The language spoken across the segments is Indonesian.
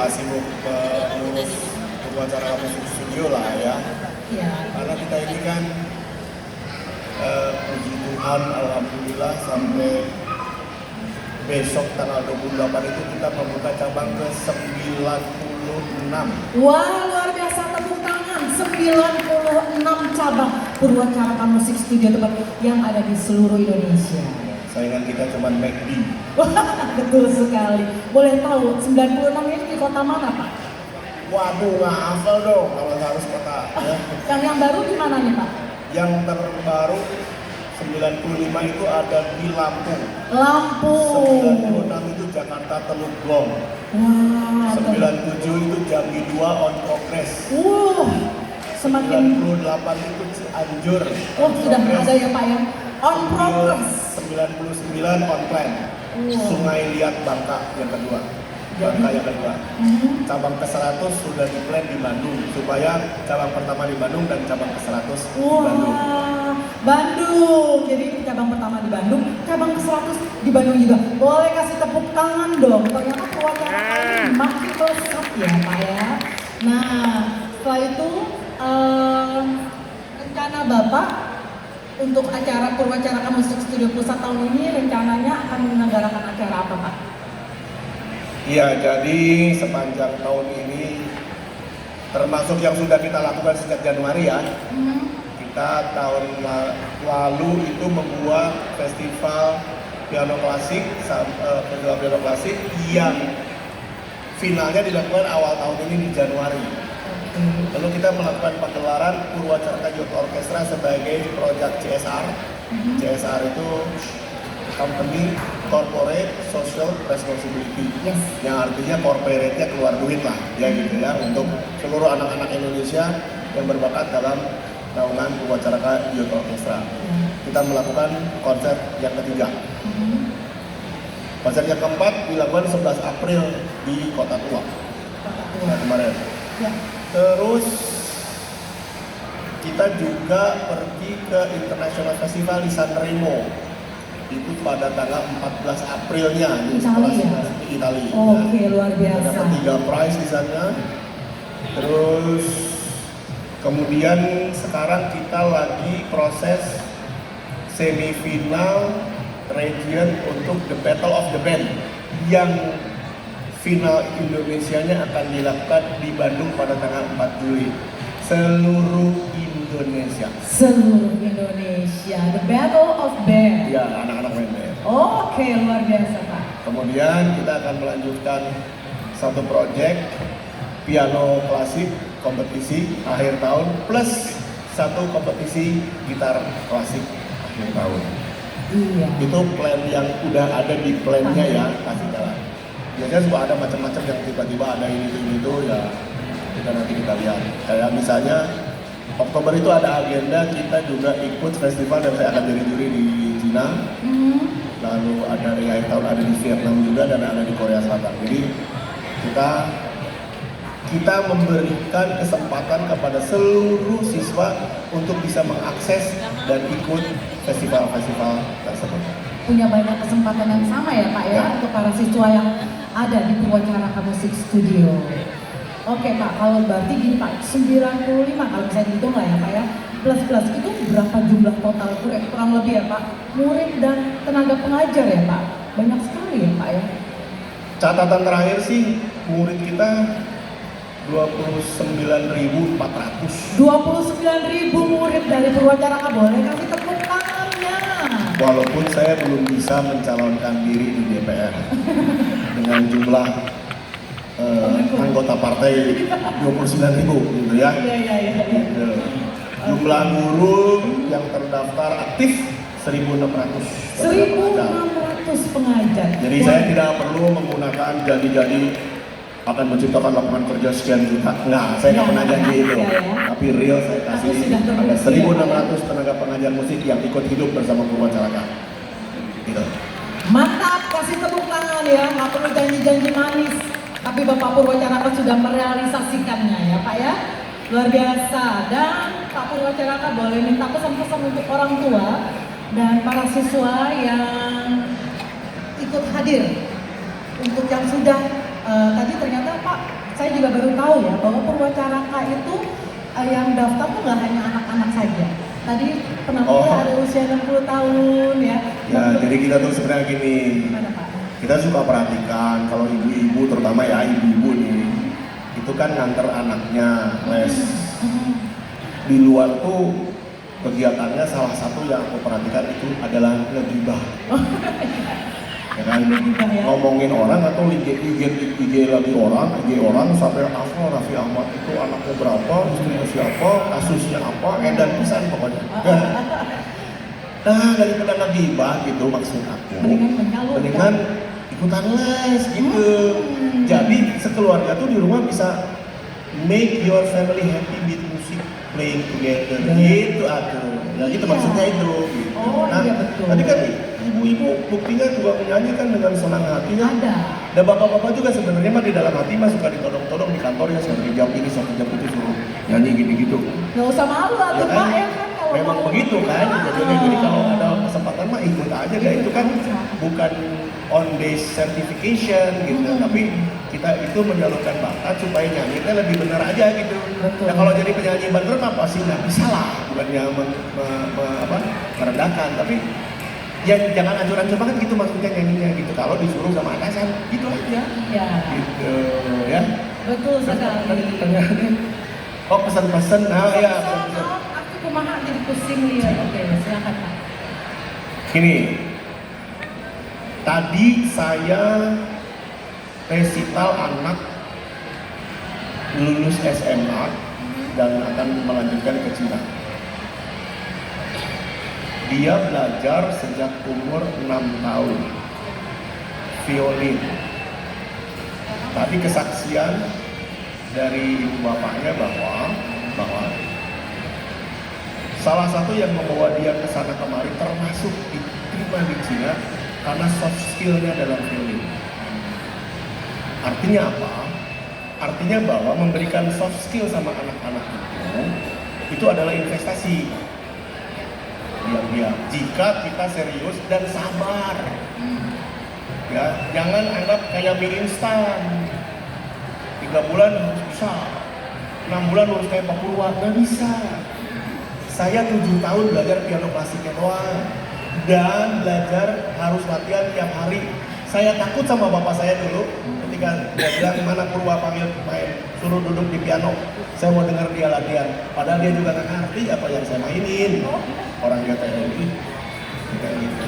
sibuk mengurus upacara musik studio lah ya. Iya. Karena kita ini kan puji Tuhan, alhamdulillah sampai besok tanggal 28 itu kita membuka cabang ke 96. Wah, luar biasa, tepuk tangan. 96 cabang Purwacaraka Musik Studio tempat yang ada di seluruh Indonesia. Saingan kita cuma McD. Wah, betul sekali. Boleh tahu 96 ini di kota mana, Pak? Waduh, nggak hafal dong kalau harus kota. Ya. Yang baru di mana nih, Pak? Yang terbaru 95 itu ada di Lampung. Lampung. 96 itu Jakarta Teluk Gong. Wah, 97 itu Jambi 2 on progress. Semakin 98 itu Cianjur. sudah ada ya, Pak ya. On progress. 99 on plan. Sungai Liat Bangka yang kedua. Bangka yang kedua. Cabang ke-100 sudah di plan di Bandung supaya cabang pertama di Bandung dan cabang ke-100 di Bandung. Bandung. Jadi cabang pertama di Bandung, cabang ke-100 di Bandung juga. Boleh kasih tepuk tangan dong. Ternyata Purwacaraka ini makin melesat ya, Pak ya. Nah, setelah itu rencana Bapak untuk acara Purwacaraka Musik Studio Pusat tahun ini rencananya akan menyelenggarakan acara apa, Pak? Iya, jadi sepanjang tahun ini termasuk yang sudah kita lakukan sejak Januari ya. Kita tahun lalu itu membuat festival piano klasik, festival piano klasik yang finalnya dilakukan awal tahun ini di Januari. Lalu kita melakukan pagelaran Purwacaraka Youth Orchestra sebagai proyek CSR. CSR itu Company Corporate Social Responsibility, yang artinya corporate-nya keluar duit lah, ya gitu ya, untuk seluruh anak-anak Indonesia yang berbakat dalam naungan Purwacaraka Youth Orchestra. Kita melakukan konser yang ketiga. Konser yang keempat dilakukan 11 April di Kota Tua. Kemarin. Terus kita juga pergi ke International Festival di Sanremo. Itu pada tanggal 14 Aprilnya di Italia. Oke, luar biasa. Ada 3 prize di sana. Terus kemudian sekarang kita lagi proses semifinal region untuk The Battle of the Band yang final Indonesianya akan dilakukan di Bandung pada tanggal 4 Juli. Seluruh Indonesia. Seluruh Indonesia. The Battle of Band. Ya, anak-anak band. Oke, luar biasa, Pak. Kemudian kita akan melanjutkan satu proyek piano klasik kompetisi akhir tahun plus satu kompetisi gitar klasik akhir tahun. Iya. Itu plan yang udah ada di plannya ya, kasih jalan. Biasanya suka ada macam-macam yang tiba-tiba ada ini itu ya, kita nanti kita lihat. Kayak misalnya Oktober itu ada agenda kita juga ikut festival dan saya akan jadi juri di Cina. Lalu ada di akhir tahun ada di Vietnam juga dan ada di Korea Selatan. Jadi kita memberikan kesempatan kepada seluruh siswa untuk bisa mengakses dan ikut festival-festival tersebut. Punya banyak kesempatan yang sama ya, Pak ya, untuk para siswa yang ada di Purwacaraka Musik Studio. Oke, Pak, kalau berarti gini, Pak, 95 kalau bisa dihitung lah ya, Pak ya, plus itu berapa jumlah total kurang lebih ya, Pak, murid dan tenaga pengajar ya, Pak? Banyak sekali ya, Pak ya. Catatan terakhir sih murid kita 29.400. 29.000 murid dari Purwacaraka, boleh kasih tepuk tangannya. Walaupun saya belum bisa mencalonkan diri di DPR dengan jumlah anggota partai 29.000 gitu ya. Iya. Jumlah guru yang terdaftar aktif 1.600. 1.600 pengajar. Jadi saya tidak perlu menggunakan janji-janji akan menciptakan lapangan kerja sekian juta. Enggak, saya nggak pernah janji itu. Tapi real saya kasih ada 1.600 tenaga pengajar musik yang ikut hidup bersama Purwacaraka. Gitu. Mantap, kasih tepuk tangan ya, nggak perlu janji-janji manis. Tapi Bapak Purwacaraka sudah merealisasikannya ya, Pak ya. Luar biasa. Dan Pak Purwacaraka boleh minta pesan-pesan untuk orang tua dan para siswa yang ikut hadir untuk yang sudah tadi ternyata Pak, saya juga baru tahu ya bahwa Purwacaraka itu yang daftar tuh nggak hanya anak-anak saja. Tadi penampilannya ada usia 60 tahun ya. Ya, jadi kita tuh sebenarnya gini. Gimana Pak? Kita suka perhatikan kalau ibu-ibu, terutama ya ibu-ibu nih, itu kan nganter anaknya les. Di luar tuh kegiatannya salah satu yang aku perhatikan itu adalah ngegibah. Ya kan? Ya. Ngomongin orang atau IG lagi orang, IG orang sampai apa Raffi Ahmad itu anaknya berapa, istrinya siapa, kasusnya apa, edan pisan pokoknya. Nah, daripada ngegibah gitu maksud aku. Mendingan ikutan les gitu. Jadi sekeluarga tuh di rumah bisa make your family happy with music playing together gitu atuh. Ya gitu maksudnya itu gitu. Nah, tadi kan ibu-ibu buktinya juga menyanyi kan dengan senang hatinya. Ada. Dan bapak-bapak juga sebenarnya mah di dalam hati mah suka ditodong-todong di kantor ya satu jam ini satu jam itu suruh nyanyi gini-gitu. Nggak usah malu Ya atuh kan? Pak ya kan. Memang begitu kan, jadi kalau ada kesempatan mah ikut aja deh. Itu kan bukan on base certification gitu, tapi kita itu menyalurkan bakat supaya nyanyinya lebih benar aja gitu. Nah kalau jadi penyanyi bener mah pasti nggak bisa lah, bukannya merendahkan, tapi ya jangan ancur-ancur banget gitu maksudnya nyanyinya gitu. Kalau disuruh sama atasan, gitu aja. Ya. Gitu ya. Betul sekali. Oh pesan-pesan, nah ya. Pesan-pesan. Kumaha jadi pusing lihat. Oke, silakan Pak. Gini, tadi saya resital anak lulus SMA dan akan melanjutkan ke Cina. Dia belajar sejak umur 6 tahun violin. Tadi kesaksian dari ibu bapaknya bahwa salah satu yang membawa dia ke sana kemari termasuk diterima di Cina karena soft skill-nya dalam violin. Artinya apa? Artinya bahwa memberikan soft skill sama anak-anak itu adalah investasi. Diam-diam. Jika kita serius dan sabar. Ya, jangan anggap kayak mie instan. 3 bulan harus bisa. 6 bulan harus kayak Pak Purwa, nggak bisa. Saya 7 tahun belajar piano klasiknya doang dan belajar harus latihan tiap hari. Saya takut sama bapak saya dulu ketika dia bilang mana Purwa panggil main, suruh duduk di piano. Saya mau dengar dia latihan. Padahal dia juga nggak ngerti apa yang saya mainin. Orang dia TNI.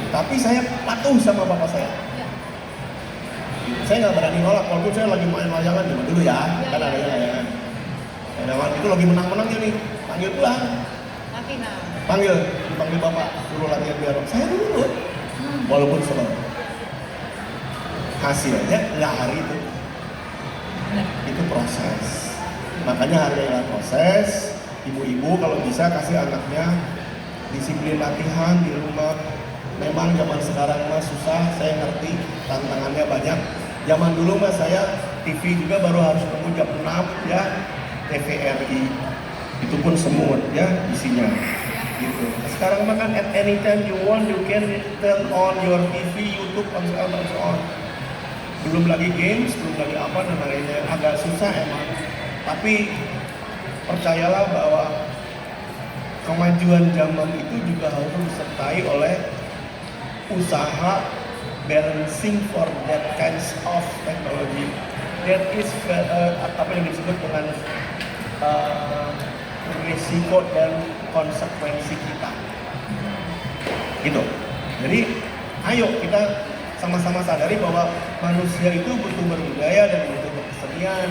Tapi saya patuh sama bapak saya. Saya nggak berani nolak, walaupun saya lagi main layangan dulu ya, kan ada layangan. Layangan itu lagi menang-menangnya nih, panggil pulang. Dipanggil bapak, suruh latihan piano. Saya dulu, walaupun sebel. Hasilnya nggak hari itu proses. Makanya hargailah proses. Ibu-ibu kalau bisa kasih anaknya disiplin latihan di rumah. Memang zaman sekarang mah susah, saya ngerti tantangannya banyak. Zaman dulu mah saya TV juga baru harus nunggu jam 6 ya, TVRI. Itu pun semut ya isinya gitu. Sekarang mah kan at any time you want you can turn on your TV, YouTube and so on. Belum lagi games, belum lagi apa dan lainnya, agak susah emang. Tapi percayalah bahwa kemajuan zaman itu juga harus disertai oleh usaha balancing for that kinds of technology. That is apa yang disebut dengan risiko dan konsekuensi kita gitu. Jadi ayo kita sama-sama sadari bahwa manusia itu butuh berbudaya dan butuh berkesenian.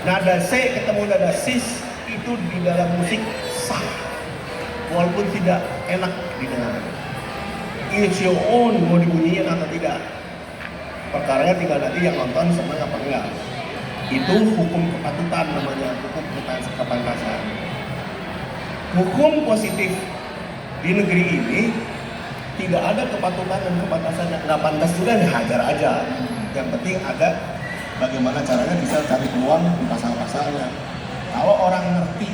Nada C ketemu nada sis itu di dalam musik sah walaupun tidak enak didengar. It's your own mau dibunyiin atau tidak, perkaranya tinggal nanti yang nonton senang apa enggak. Itu hukum kepatutan namanya, hukum kepantasan. Hukum positif di negeri ini tidak ada kepatutan dan kepantasan. Nggak pantas juga dihajar aja. Yang penting ada bagaimana caranya bisa cari peluang di pasal-pasalnya. Kalau orang ngerti